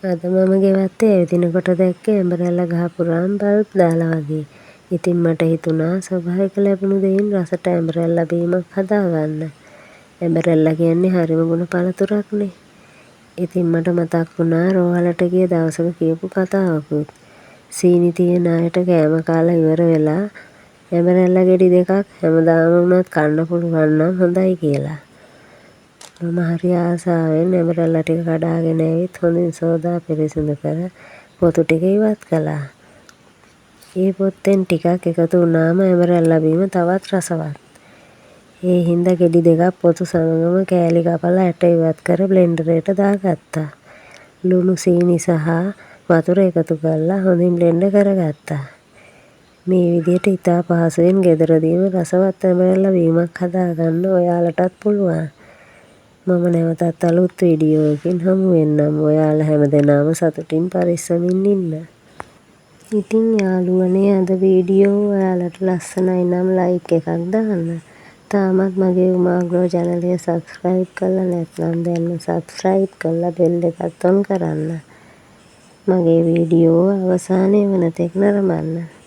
අද මම ගෙවත්තේ ඇවිදිනකොට දැක්කේ ඇඹරැල්ල ගහපු රාම් බල්බ් දාලා වගේ. ඉතින් මට හිතුණා ස්වභාවික ලැබුණු දෙයින් රසට ඇඹරැල්ල බීමක් හදාගන්න. ඇඹරැල්ල කියන්නේ හරිම ගුණ පළතුරක්නේ. ඉතින් මට මතක් වුණා රෝහලට ගිය දවසක කියපු කතාවකුත්. සීනි තියෙන අයට කෑම කාලා ඉවර වෙලා ඇඹරැල්ල ගෙඩි දෙකක් හැමදාම වුණත් කන්න පුළුවන් නම් හොඳයි කියලා. මම හරි ආසාවෙන් ඇඹරැල්ල ටික කඩාගෙන ඇවිත් හොඳින් සෝදා පිරිසිදු කර පොතු ටික ඉවත් කළා. ඒ පොත්තෙන් ටිකක් එකතු වුණාම ඇඹරැල්ල බීම තවත් රසවත්. ඒ හින්දා ගෙඩි දෙකක් පොතු සමගම කෑලි කපලා ඇට ඉවත් කර බ්ලෙන්ඩරයට දාගත්තා. ලුණු සීනි සහ වතුර එකතු කරලා හොඳින් බ්ලෙන්ඩ් කරගත්තා. මේ විදිහට ඉතා පහසුවෙන් ගෙදරදීම රසවත් ඇඹරැල්ල බීමක් හදාගන්න ඔයාලටත් පුළුවන්. මම නැවතත් අලුත් වීඩියෝවකින් හමු වෙන්නම්. ඔයාලා හැමදෙනාම සතුටින් පරිස්සමින් ඉන්න. ඉතින් යාළුවනේ අද වීඩියෝ ඔයාලට ලස්සනයි නම් ලයික් එකක් දාන්න. තාමත් මගේ උමාග්‍රෝ channel එක subscribe කරලා නැත්නම් දැන්ම subscribe කරලා bell එකත් on කරන්න. මගේ වීඩියෝ අවසානයේ වෙනතෙක් නරඹන්න.